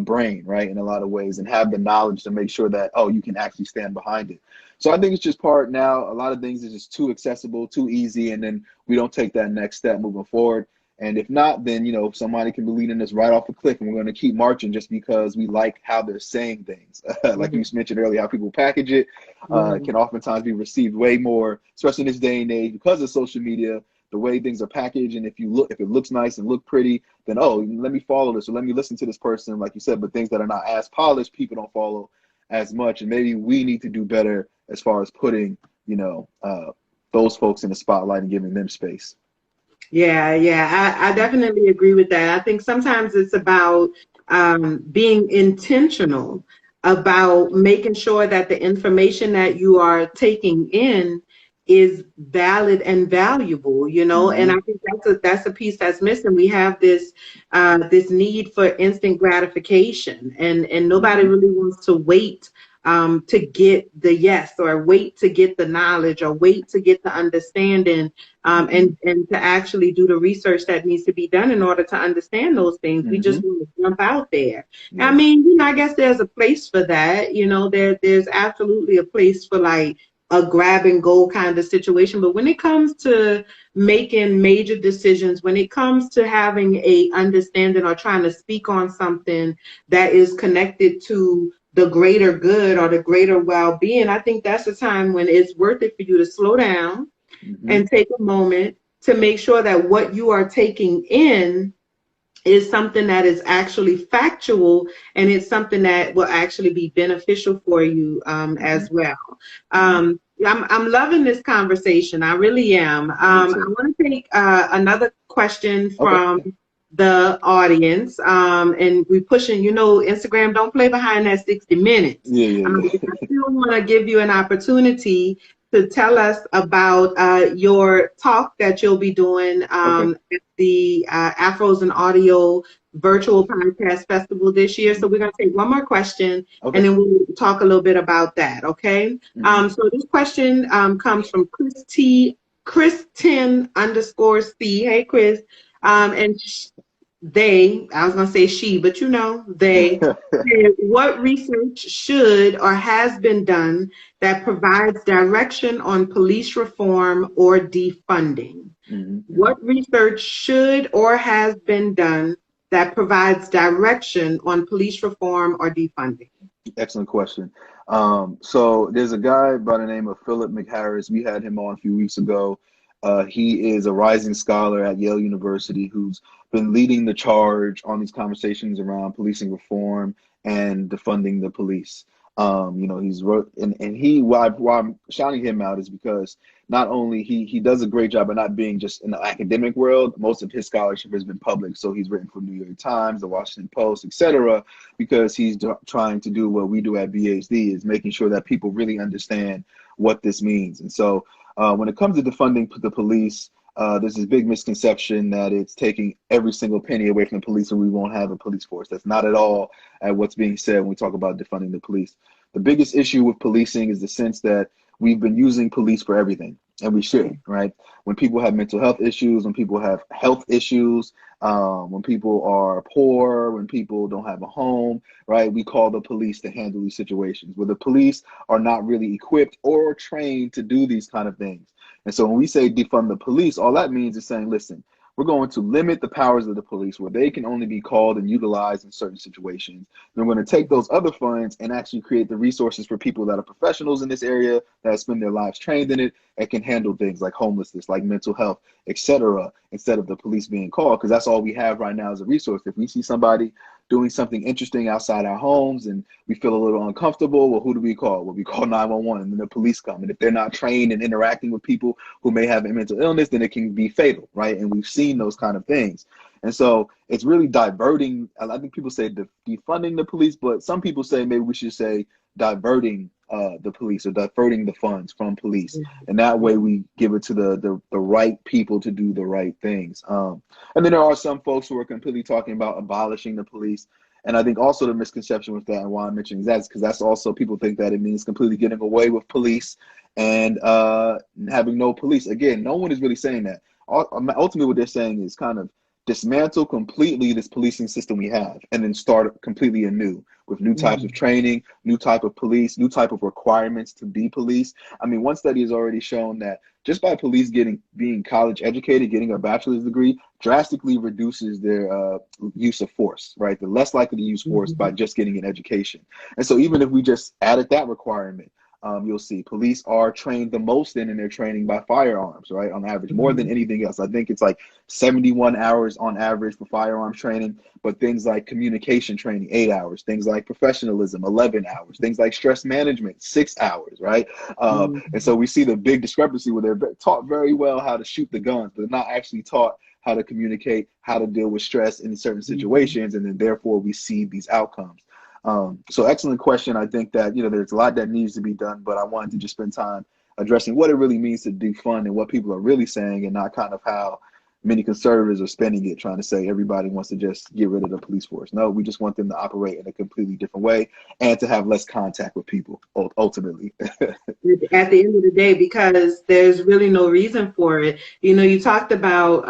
Speaker 2: brain, right, in a lot of ways, and have the knowledge to make sure that, you can actually stand behind it. So I think it's just part now, a lot of things is just too accessible, too easy, and then we don't take that next step moving forward. And if not, then, somebody can be leading us right off a cliff and we're going to keep marching just because we like how they're saying things. Like you mentioned earlier, how people package it can oftentimes be received way more, especially in this day and age because of social media, the way things are packaged. And if it looks nice and look pretty, then, let me follow this or let me listen to this person, like you said. But things that are not as polished, people don't follow as much. And maybe we need to do better as far as putting, those folks in the spotlight and giving them space.
Speaker 1: Yeah, I definitely agree with that. I think sometimes it's about being intentional about making sure that the information that you are taking in is valid and valuable, and I think that's a piece that's missing. We have this need for instant gratification, and nobody really wants to wait to get the yes, or wait to get the knowledge, or wait to get the understanding, and to actually do the research that needs to be done in order to understand those things. We just want to jump out there. I mean, I guess there's a place for that. There's absolutely a place for like a grab and go kind of situation. But when it comes to making major decisions, when it comes to having a understanding or trying to speak on something that is connected to the greater good or the greater well-being, I think that's a time when it's worth it for you to slow down and take a moment to make sure that what you are taking in is something that is actually factual, and it's something that will actually be beneficial for you as well. I'm loving this conversation. I really am. I want to take another question from the audience, and we're pushing, Instagram don't play behind that 60 minutes. I still want to give you an opportunity to tell us about your talk that you'll be doing at the Afros and Audio Virtual Podcast Festival this year. So we're going to take one more question, and then we'll talk a little bit about that, okay? So this question comes from Kristen_C. Hey, Chris. And I was going to say she, but they, what research should or has been done that provides direction on police reform or defunding? What research should or has been done that provides direction on police reform or defunding?
Speaker 2: Excellent question. So there's a guy by the name of Philip McHarris. We had him on a few weeks ago. He is a rising scholar at Yale University who's been leading the charge on these conversations around policing reform and defunding the police. You know, he's wrote and he why I'm shouting him out is because not only he does a great job of not being just in the academic world. Most of his scholarship has been public, so he's written for New York Times, the Washington Post, etc. Because he's trying to do what we do at BHD, is making sure that people really understand what this means. And so when it comes to defunding the police, there's this big misconception that it's taking every single penny away from the police and we won't have a police force. That's not at all what's being said when we talk about defunding the police. The biggest issue with policing is the sense that we've been using police for everything, and we shouldn't, right? When people have mental health issues, when people have health issues, when people are poor, when people don't have a home, right? We call the police to handle these situations where the police are not really equipped or trained to do these kind of things. And so when we say defund the police, all that means is saying, listen, we're going to limit the powers of the police where they can only be called and utilized in certain situations. And we're going to take those other funds and actually create the resources for people that are professionals in this area, that spend their lives trained in it, and can handle things like homelessness, like mental health, etc., instead of the police being called, because that's all we have right now as a resource. If we see somebody doing something interesting outside our homes and we feel a little uncomfortable, well, who do we call? Well, we call 911, and then the police come. And if they're not trained in interacting with people who may have a mental illness, then it can be fatal, right? And we've seen those kind of things. And so it's really diverting. I think people say defunding the police, but some people say maybe we should say diverting the police, or diverting the funds from police. And that way we give it to the right people to do the right things. And then there are some folks who are completely talking about abolishing the police. And I think also the misconception with that, and why I'm mentioning that, is because that's also, people think that it means completely getting away with police and having no police. Again, no one is really saying that. Ultimately, what they're saying is kind of dismantle completely this policing system we have, and then start completely anew with new types of training, new type of police, new type of requirements to be police. I mean, one study has already shown that just by police being college educated, getting a bachelor's degree, drastically reduces their use of force, right? They're less likely to use force by just getting an education. And so even if we just added that requirement, you'll see police are trained the most in their training by firearms, right? On average, more than anything else. I think it's like 71 hours on average for firearms training, but things like communication training, 8 hours, things like professionalism, 11 hours, things like stress management, 6 hours, right? And so we see the big discrepancy where they're taught very well how to shoot the guns, but not actually taught how to communicate, how to deal with stress in certain situations, and then therefore we see these outcomes. So excellent question. I think that, there's a lot that needs to be done, but I wanted to just spend time addressing what it really means to defund and what people are really saying, and not kind of how many conservatives are spending it, trying to say everybody wants to just get rid of the police force. No, we just want them to operate in a completely different way and to have less contact with people, ultimately.
Speaker 1: At the end of the day, because there's really no reason for it. You talked about,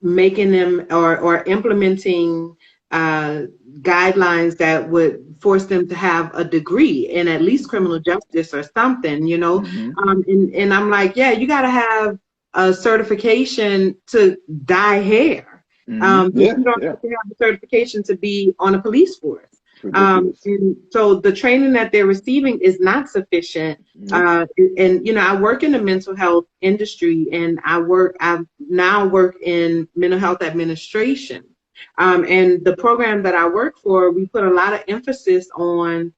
Speaker 1: making them or implementing guidelines that would force them to have a degree in at least criminal justice or something, and I'm like, yeah, you got to have a certification to dye hair. You don't have to have a certification to be on a police force. And so the training that they're receiving is not sufficient. And I work in the mental health industry, and I now work in mental health administration. And the program that I work for, we put a lot of emphasis on,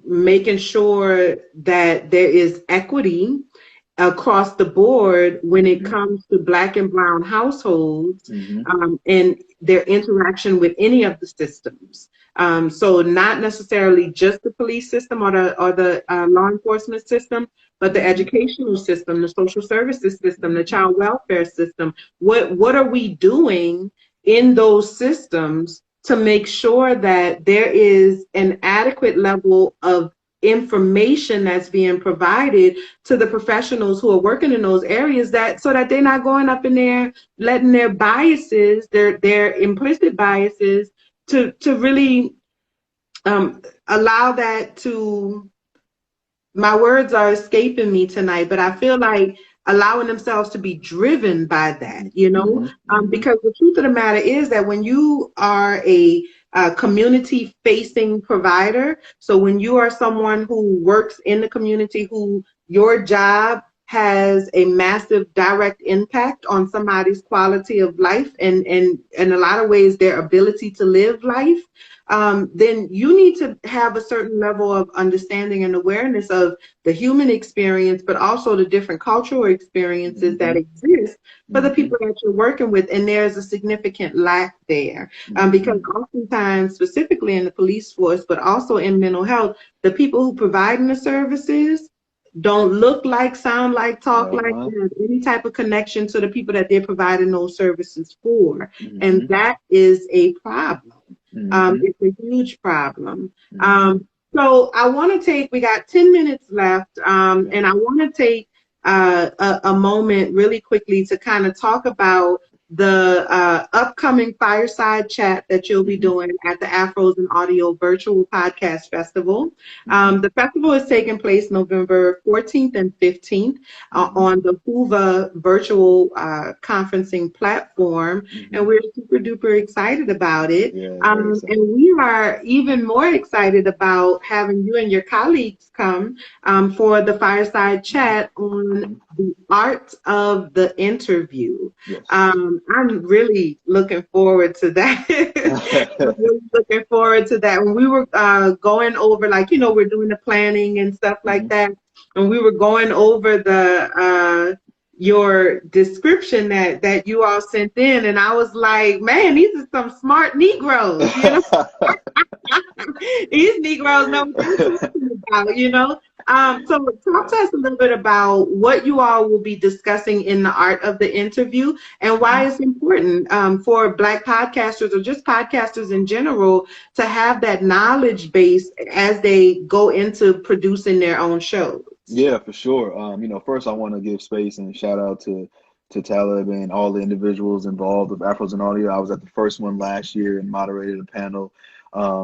Speaker 1: making sure that there is equity across the board when it comes to Black and brown households, and their interaction with any of the systems. So not necessarily just the police system or the law enforcement system, but the educational system, the social services system, the child welfare system. What are we doing in those systems to make sure that there is an adequate level of information that's being provided to the professionals who are working in those areas, so that they're not going up in there letting their biases, their implicit biases, to really allow that to, my words are escaping me tonight, but I feel like allowing themselves to be driven by that, because the truth of the matter is that when you are a community-facing provider, so when you are someone who works in the community, who your job has a massive direct impact on somebody's quality of life and in a lot of ways their ability to live life, then you need to have a certain level of understanding and awareness of the human experience, but also the different cultural experiences that exist for the people that you're working with. And there's a significant lack there, because oftentimes, specifically in the police force, but also in mental health, the people who providing the services don't look like, sound like, talk like, have any type of connection to the people that they're providing those services for. And that is a problem. It's a huge problem. So I want to take, we got 10 minutes left, and I want to take a moment really quickly to kind of talk about the upcoming fireside chat that you'll be doing at the Afros and Audio Virtual Podcast Festival. The festival is taking place November 14th and 15th on the Hoover virtual conferencing platform, and we're super duper excited about it. And we are even more excited about having you and your colleagues come for the fireside chat on the art of the interview. I'm really looking forward to that. I'm really looking forward to that. When we were going over, like, you know, we're doing the planning and stuff like that, and we were going over the your description that you all sent in, and I was like, man, these are some smart Negroes, you know. These Negroes know what they're talking about, you know. So talk to us a little bit about what you all will be discussing in the art of the interview and why it's important for Black podcasters or just podcasters in general to have that knowledge base as they go into producing their own shows.
Speaker 2: Yeah, for sure. You know, first I want to give space and shout out to Talib and all the individuals involved with Afros and Audio. I was at the first one last year and moderated a panel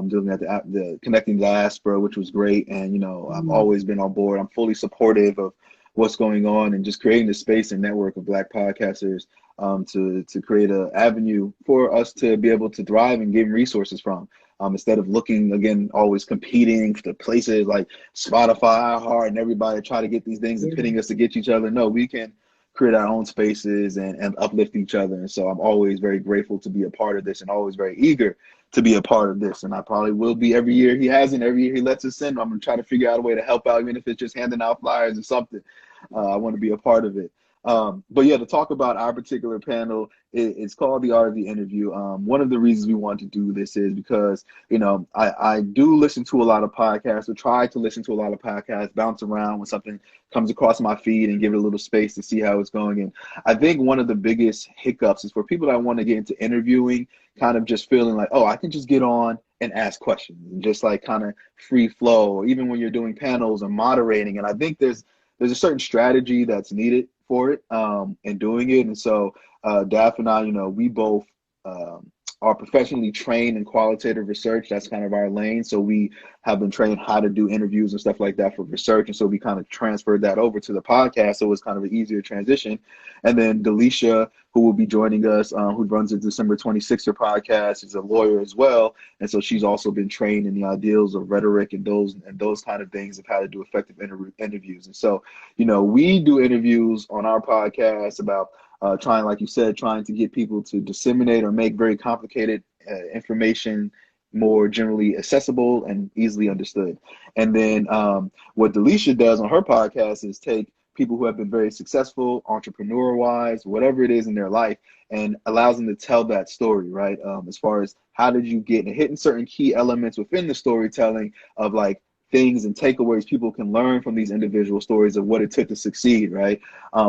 Speaker 2: doing at the Connecting Diaspora, which was great. And, you know, I've always been on board. I'm fully supportive of what's going on and just creating the space and network of Black podcasters to create an avenue for us to be able to thrive and gain resources from. Instead of looking, again, always competing for places like Spotify, iHeart, and everybody try to get these things and pitting us to get each other. No, we can create our own spaces and uplift each other. And so I'm always very grateful to be a part of this and always very eager to be a part of this. And I probably will be every year he hasn't, every year he lets us in. I'm going to try to figure out a way to help out, even if it's just handing out flyers or something. I want to be a part of it. But yeah, to talk about our particular panel, it's called The Art of the Interview. One of the reasons we want to do this is because, you know, I do listen to a lot of podcasts, or try to listen to a lot of podcasts, bounce around when something comes across my feed and give it a little space to see how it's going. And I think one of the biggest hiccups is for people that want to get into interviewing, kind of just feeling like, oh, I can just get on and ask questions and just like kind of free flow, or even when you're doing panels or moderating. And I think there's a certain strategy that's needed for it and doing it. And so Daph and I, you know, we both are professionally trained in qualitative research. That's kind of our lane. So we have been trained how to do interviews and stuff like that for research. And so we kind of transferred that over to the podcast. So it was kind of an easier transition. And then Delisha, who will be joining us, who runs the December 26er podcast, is a lawyer as well. And so she's also been trained in the ideals of rhetoric and those kind of things of how to do effective interviews. And so, you know, we do interviews on our podcast about trying, like you said, trying to get people to disseminate or make very complicated information more generally accessible and easily understood. And then what Delisha does on her podcast is take people who have been very successful, entrepreneur-wise, whatever it is in their life, and allows them to tell that story, right? As far as how did you get and hitting certain key elements within the storytelling of like things and takeaways people can learn from these individual stories of what it took to succeed, right?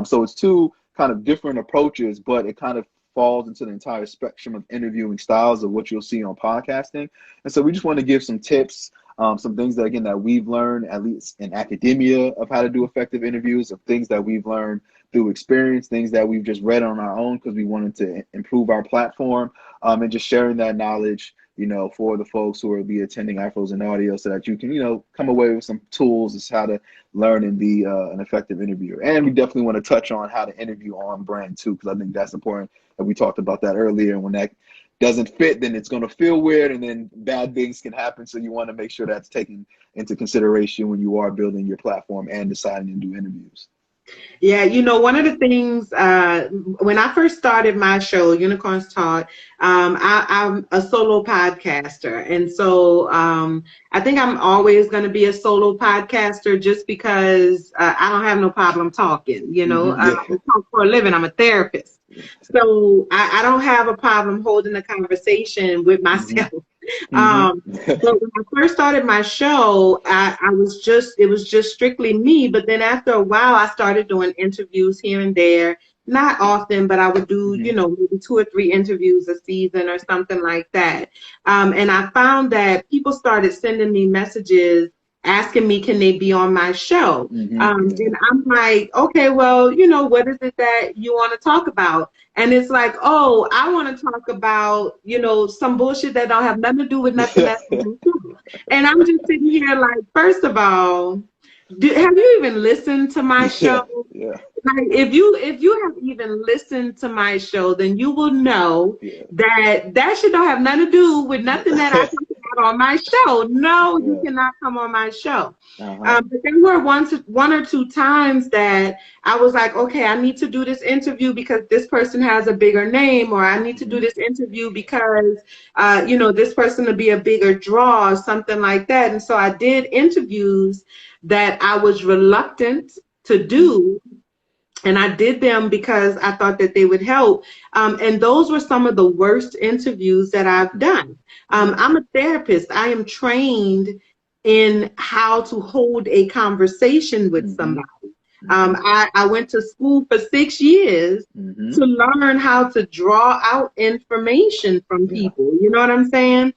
Speaker 2: So it's two kind of different approaches, but it kind of falls into the entire spectrum of interviewing styles of what you'll see on podcasting. And so we just want to give some tips, some things that, again, that we've learned, at least in academia, of how to do effective interviews, of things that we've learned through experience, things that we've just read on our own because we wanted to improve our platform, and just sharing that knowledge, you know, for the folks who will be attending Afros and Audio, so that you can, you know, come away with some tools as how to learn and be an effective interviewer. And we definitely want to touch on how to interview on brand too, because I think that's important. And we talked about that earlier. And when that doesn't fit, then it's going to feel weird, and then bad things can happen. So you want to make sure that's taken into consideration when you are building your platform and deciding to do interviews.
Speaker 1: Yeah, you know, one of the things when I first started my show, Unicorns Talk, I'm a solo podcaster. And so I think I'm always going to be a solo podcaster just because I don't have no problem talking. You know,
Speaker 2: Yeah.
Speaker 1: I talk for a living. I'm a therapist. So I don't have a problem holding a conversation with myself. But when I first started my show, I was just, it was just strictly me. But then after a while, I started doing interviews here and there. Not often, but I would do, you know, maybe 2 or 3 interviews a season or something like that. And I found that people started sending me messages asking me, can they be on my show? And I'm like, okay, well, you know, what is it that you want to talk about? And it's like, oh, I want to talk about, you know, some bullshit that don't have nothing to do with nothing that's true. And I'm just sitting here like, first of all, have you even listened to my show?
Speaker 2: Yeah.
Speaker 1: Like, if you have even listened to my show, then you will know that shit don't have nothing to do with nothing that I talk about on my show. No, you cannot come on my show. But there were one or two times that I was like, okay, I need to do this interview because this person has a bigger name, or I need to do this interview because, you know, this person will be a bigger draw or something like that. And so I did interviews that I was reluctant to do. And I did them because I thought that they would help. And those were some of the worst interviews that I've done. I'm a therapist. I am trained in how to hold a conversation with somebody. I went to school for 6 years to learn how to draw out information from people. You know what I'm saying?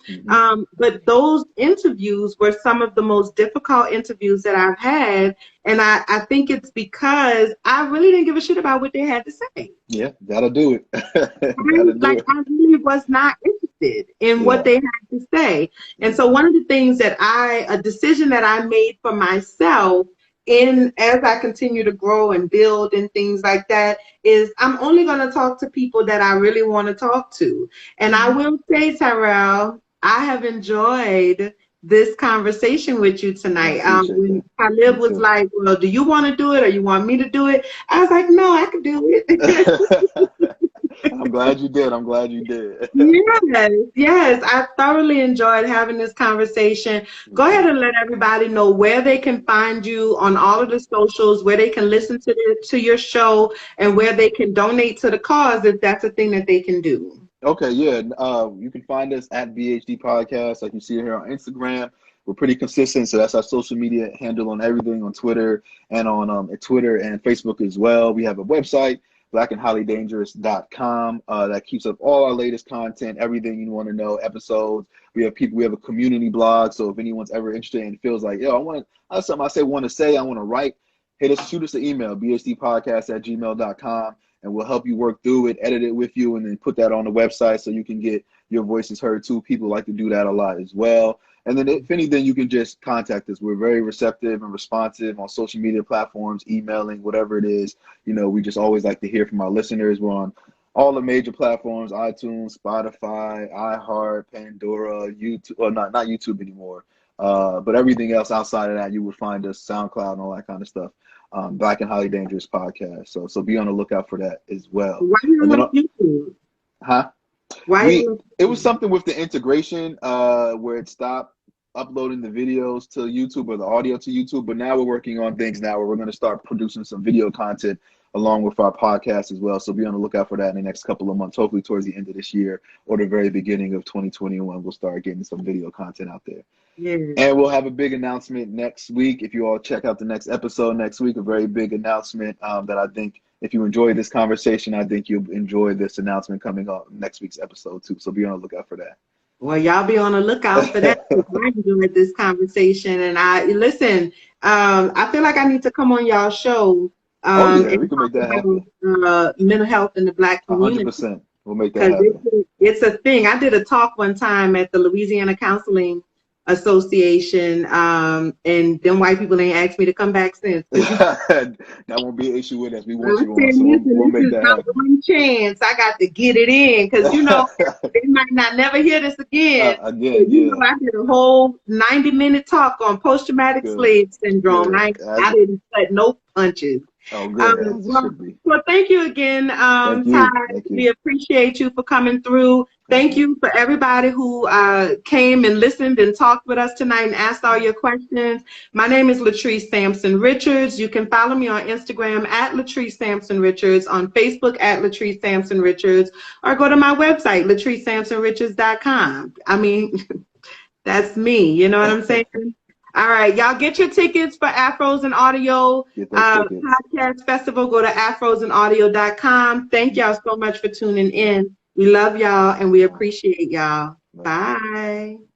Speaker 1: But those interviews were some of the most difficult interviews that I've had. And I think it's because I really didn't give a shit about what they had to say.
Speaker 2: Yeah, that'll do it.
Speaker 1: I really was not interested in what they had to say. And so one of the things that a decision that I made for myself as I continue to grow and build and things like that is I'm only going to talk to people that I really want to talk to. And I will say, Tyrell, I have enjoyed this conversation with you tonight. When Talib was like, well, do you want to do it or you want me to do it? I was like, no, I can do it.
Speaker 2: I'm glad you did. I'm glad you did.
Speaker 1: Yes. I thoroughly enjoyed having this conversation. Go ahead and let everybody know where they can find you on all of the socials, where they can listen to your show, and where they can donate to the cause if that's a thing that they can do.
Speaker 2: Okay, yeah. You can find us at BHD Podcast, like you see here on Instagram. We're pretty consistent, so that's our social media handle on everything, on Twitter and on Twitter and Facebook as well. We have a website, blackandhighlydangerous.com, that keeps up all our latest content, everything you want to know, episodes. We have a community blog, so if anyone's ever interested and feels like, yo, I have something I want to write, shoot us an email, bhdpodcast@gmail.com, and we'll help you work through it, edit it with you, and then put that on the website so you can get your voices heard too. People like to do that a lot as well. And then if anything, you can just contact us. We're very receptive and responsive on social media platforms, emailing, whatever it is. You know, we just always like to hear from our listeners. We're on all the major platforms, iTunes, Spotify, iHeart, Pandora, YouTube. Well, not YouTube anymore. But everything else outside of that, you would find us, SoundCloud and all that kind of stuff. Black and Highly Dangerous Podcast. So be on the lookout for that as well.
Speaker 1: Why do you like YouTube?
Speaker 2: Huh? It was something with the integration where it stopped uploading the videos to YouTube or the audio to YouTube, but now we're working on things now where we're going to start producing some video content along with our podcast as well. So be on the lookout for that in the next couple of months, hopefully towards the end of this year or the very beginning of 2021. We'll start getting some video content out there. And we'll have a big announcement next week. If you all check out the next episode next week, a very big announcement that I think if you enjoy this conversation, I think you'll enjoy this announcement coming up next week's episode too. So be on the lookout for that.
Speaker 1: Well, y'all be on the lookout for that. I enjoyed this conversation, and I feel like I need to come on y'all's show.
Speaker 2: We can make that happen.
Speaker 1: Mental health in the Black community.
Speaker 2: 100%. We'll make that happen.
Speaker 1: It's a thing. I did a talk one time at the Louisiana Counseling Association, and them white people ain't asked me to come back since.
Speaker 2: That won't be an issue with us. We want you on, so we'll make that happen.
Speaker 1: One chance, I got to get it in, because you know they might not never hear this again. I did a whole 90-minute talk on post-traumatic slave syndrome. I didn't cut no punches.
Speaker 2: Oh, good, as it
Speaker 1: Well,
Speaker 2: should be.
Speaker 1: well, thank you again,
Speaker 2: Thank
Speaker 1: Ty.
Speaker 2: you. Thank
Speaker 1: We
Speaker 2: you.
Speaker 1: appreciate you for coming through.
Speaker 2: Thank
Speaker 1: Thank
Speaker 2: you.
Speaker 1: you for everybody who came and listened and talked with us tonight and asked all your questions. My name is Latrice Sampson Richards. You can follow me on Instagram at Latrice Sampson Richards, on Facebook at Latrice Sampson Richards, or go to my website, latricesampsonrichards.com. I mean, that's me. You know what I'm saying? All right, y'all get your tickets for Afros and Audio
Speaker 2: Get those tickets.
Speaker 1: Podcast Festival. Go to afrosandaudio.com. Thank y'all so much for tuning in. We love y'all and we appreciate y'all.
Speaker 2: Bye.
Speaker 1: Bye.